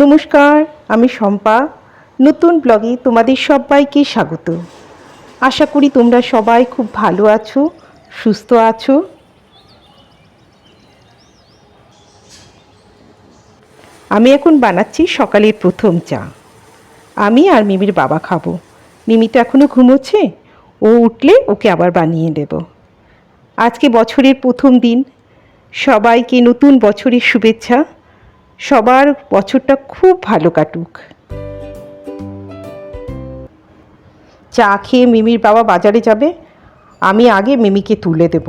নমস্কার, আমি শম্পা। নতুন ব্লগে তোমাদের সবাইকে স্বাগত। আশা করি তোমরা সবাই খুব ভালো আছো, সুস্থ আছো। আমি এখন বানাচ্ছি সকালের প্রথম চা। আমি আর মিমির বাবা খাবো। মিমি তো এখনও ঘুমোচ্ছে, ও উঠলে ওকে আবার বানিয়ে দেব। আজকে বছরের প্রথম দিন, সবাইকে নতুন বছরের শুভেচ্ছা। সবার বছরটা খুব ভালো কাটুক। চা খেয়ে মিমির বাবা বাজারে যাবে, আমি আগে মিমিকে তুলে দেব।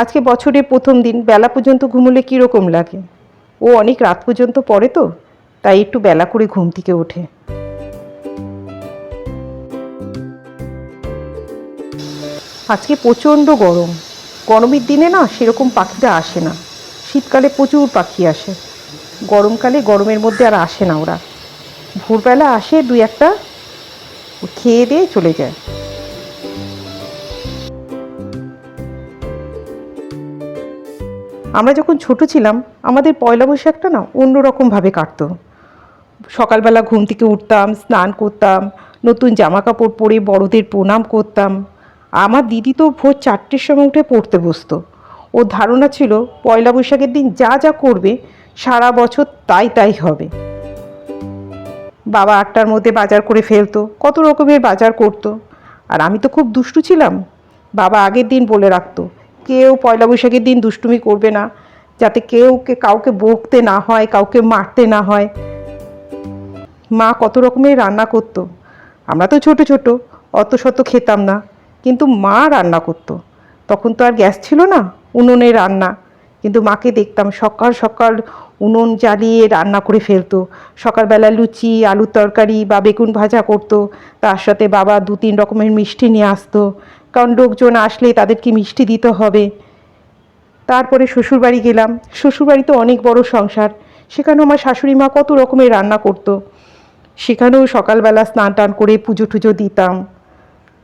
আজকে বছরের প্রথম দিন, বেলা পর্যন্ত ঘুমোলে কীরকম লাগে? ও অনেক রাত পর্যন্ত পড়ে তো, তাই একটু বেলা করে ঘুম থেকে ওঠে। আজকে প্রচণ্ড গরম। গরমের দিনে না সেরকম পাখিরা আসে না। শীতকালে প্রচুর পাখি আসে, গরমকালে গরমের মধ্যে আর আসে না ওরা। ভোরবেলা আসে দুই একটা, খেয়ে দিয়ে চলে যায়। আমরা যখন ছোট ছিলাম, আমাদের পয়লা বৈশাখটা না অন্যরকমভাবে কাটতো। সকালবেলা ঘুম থেকে উঠতাম, স্নান করতাম, নতুন জামা কাপড় পরে বড়দের প্রণাম করতাম। আমার দিদি তো ভোর 4টের সময় উঠে পড়তে বসতো। ওর ধারণা ছিল পয়লা বৈশাখের দিন যা যা করবে সারা বছর তাই তাই হবে। বাবা 8টার মধ্যে বাজার করে ফেলতো, কত রকমের বাজার করতো। আর আমি তো খুব দুষ্টু ছিলাম। বাবা আগের দিন বলে রাখতো, কেউ পয়লা বৈশাখের দিন দুষ্টুমি করবে না, যাতে কাউকে বকতে না হয়, কাউকে মারতে না হয়। মা কত রকমের রান্না করতো। আমরা তো ছোট ছোট, অত শত খেতাম না, কিন্তু মা রান্না করতো। তখন তো আর গ্যাস ছিল না, উনুনে রান্না। কিন্তু মাকে দেখতাম সকাল সকাল উনুন জ্বালিয়ে রান্না করে ফেলতো। সকালবেলা লুচি, আলুর তরকারি বা বেগুন ভাজা করতো। তার সাথে বাবা 2-3 রকমের মিষ্টি নিয়ে আসতো, কারণ লোকজন আসলে তাদেরকে মিষ্টি দিতে হবে। তারপরে শ্বশুরবাড়ি গেলাম। শ্বশুরবাড়িতে অনেক বড় সংসার, সেখানেও আমার শাশুড়ি মা কত রকমের রান্না করতো। সেখানেও সকালবেলা স্নান টান করে পুজো টুজো দিতাম,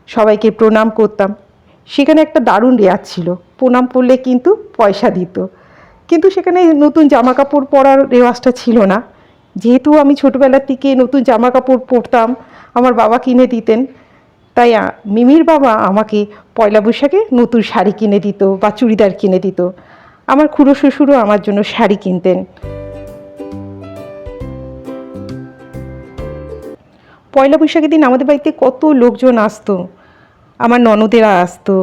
সবাইকে প্রণাম করতাম। সেখানে একটা দারুণ রেওয়াজ ছিল, প্রণাম করলে কিন্তু পয়সা দিত। কিন্তু সেখানে নতুন জামা কাপড় পরার রেওয়াজটা ছিল না। যেহেতু আমি ছোটোবেলার থেকে নতুন জামা কাপড় পরতাম, আমার বাবা কিনে দিতেন, তাই মিমির বাবা আমাকে পয়লা বৈশাখে নতুন শাড়ি কিনে দিত বা চুড়িদার কিনে দিত। আমার খুড়ো শ্বশুরও আমার জন্য শাড়ি কিনতেন। পয়লা বৈশাখের দিন আমাদের বাড়িতে কত লোকজন আসতো। আমার ননদেরা আসতো,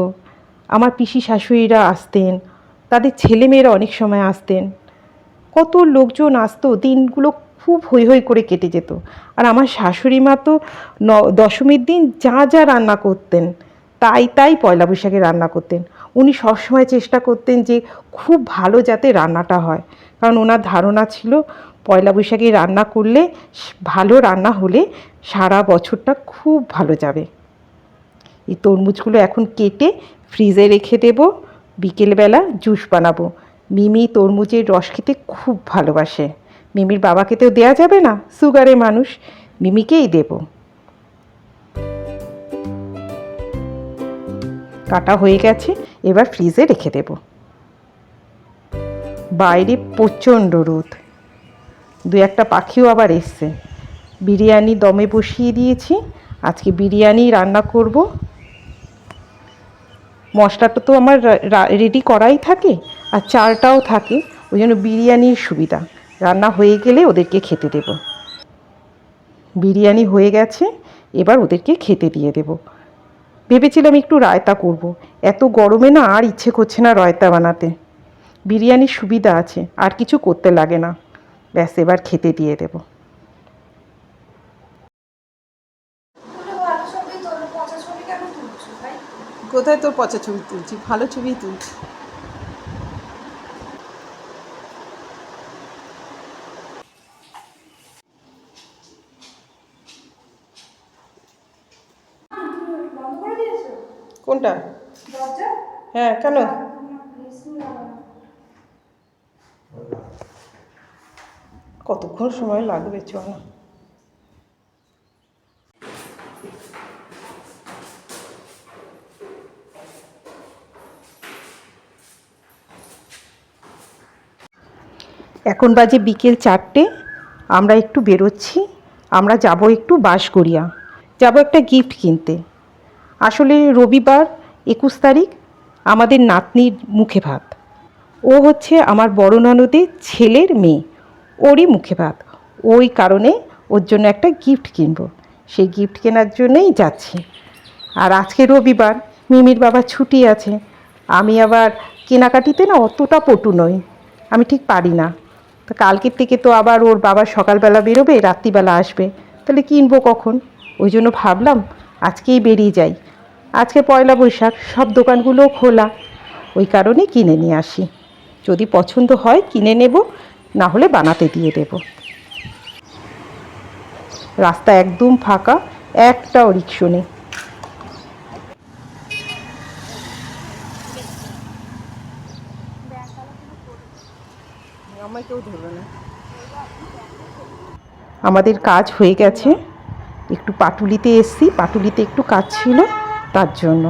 আমার পিসি শাশুড়িরা আসতেন, তাদের ছেলেমেয়েরা অনেক সময় আসতেন। কত লোকজন আসতো, দিনগুলো খুব হৈ হৈ করে কেটে যেত। আর আমার শাশুড়ি মা তো দশমীর দিন যা যা রান্না করতেন তাই তাই পয়লা বৈশাখে রান্না করতেন। উনি সবসময় চেষ্টা করতেন যে খুব ভালো যাতে রান্নাটা হয়, কারণ ওনার ধারণা ছিল পয়লা বৈশাখে রান্না করলে, ভালো রান্না হলে সারা বছরটা খুব ভালো যাবে। এই তরমুজগুলো এখন কেটে ফ্রিজে রেখে দেব, বিকেলবেলা জুস বানাবো। মিমি তরমুজের রস খেতে খুব ভালোবাসে। মিমির বাবাকে তো দেওয়া যাবে না, সুগারে মানুষ, মিমিকেই দেব। কাটা হয়ে গেছে, এবার ফ্রিজে রেখে দেব। বাইরে প্রচণ্ড রোদ, 2-1টা পাখিও আবার এসছে। বিরিয়ানি দমে বসিয়ে দিয়েছি, আজকে বিরিয়ানি রান্না করব। মশলাটা তো আমার রেডি করাই থাকে, আর চালটাও থাকে, ওই জন্য বিরিয়ানির সুবিধা। রান্না হয়ে গেলে ওদেরকে খেতে দেব। বিরিয়ানি হয়ে গেছে, এবার ওদেরকে খেতে দিয়ে দেব। ভেবেছিলাম একটু রায়তা করব, এত গরমে না আর ইচ্ছে করছে না রায়তা বানাতে। বিরিয়ানির সুবিধা আছে, আর কিছু করতে লাগে না। ব্যাস, এবার খেতে দিয়ে দেব। কোথায় তোর পচা ছবি তুলছি? ভালো ছবি তুলছি। কোনটা? হ্যাঁ, কেন? কতক্ষণ সময় লাগবে, চ না। এখন বাজে বিকেল 4টে। আমরা একটু বেরোচ্ছি। আমরা যাব একটু বাঁশগড়িয়া, যাব একটা গিফট কিনতে। আসলে রবিবার 21 তারিখ আমাদের নাতনির মুখে ভাত। ও হচ্ছে আমার বড় ননদের ছেলের মেয়ে, ওরই মুখে ভাত। ওই কারণে ওর জন্য একটা গিফট কিনবো, সেই গিফট কেনার জন্যই যাচ্ছি। আর আজকে রবিবার, মিমির বাবার ছুটি আছে। আমি আবার কেনাকাটিতে না অতটা পটু নই, আমি ঠিক পারি না। তো কালকের থেকে তো আবার ওর বাবা সকালবেলা বেরোবে, রাত্রিবেলা আসবে, তাহলে কিনবো কখন? ওই জন্য ভাবলাম আজকেই বেরিয়ে যাই। আজকে পয়লা বৈশাখ, সব দোকানগুলোও খোলা, ওই কারণে কিনে নিয়ে আসি। যদি পছন্দ হয় কিনে নেব, না হলে বানাতে দিয়ে দেব। রাস্তা একদম ফাঁকা, একটাও রিকশা নেই। আমাদের কাজ হয়ে গেছে, একটু পাটুলিতে এসছি, পাটুলিতে একটু কাজ ছিল, তার জন্য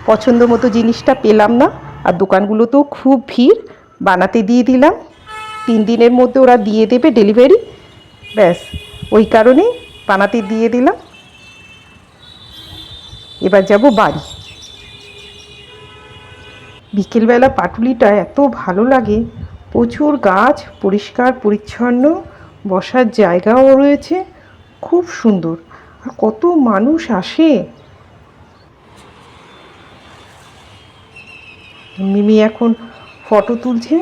পছন্দ মতো জিনিসটা পেলাম না। আর দোকানগুলোতেও খুব ভিড়, বানাতে দিয়ে দিলাম। 3 দিনের মধ্যে ওরা দিয়ে দেবে ডেলিভারি, ব্যাস ওই কারণেই বানাতে দিয়ে দিলাম। এবার যাব বাড়ি। বিকেলবেলা পাটুলিটা এত ভালো লাগে, প্রচুর গাছ, পরিষ্কার পরিচ্ছন্ন, বসার জায়গাও রয়েছে, খুব সুন্দর। আর কত মানুষ আসে। মিমি এখন ফটো তুলছে,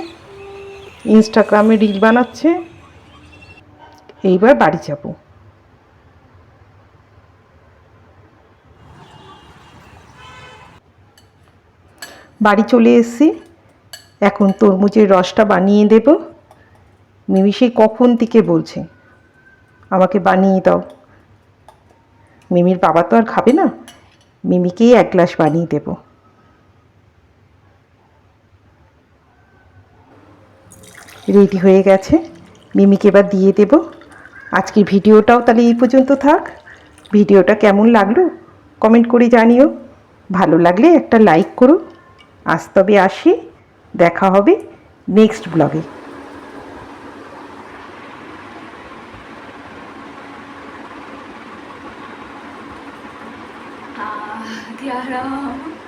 ইনস্টাগ্রামে রিল বানাচ্ছে। এইবার বাড়ি যাব। বাড়ি চলে এসেছি, এখন তরমুজের রসটা বানিয়ে দেব। মিমি সেই কখন থেকে বলছে আমাকে বানিয়ে দাও। মিমির বাবা তো আর খাবে না, মিমিকেই 1 গ্লাস বানিয়ে দেব। রেডি হয়ে গেছে, মিমিকে এবার দিয়ে দেব। আজকের ভিডিওটাও তাহলে এই পর্যন্ত থাক। ভিডিওটা কেমন লাগলো কমেন্ট করে জানিও। ভালো লাগলে একটা লাইক করো। আজ তবে আসি, দেখা হবে নেক্সট ব্লগে। Tiara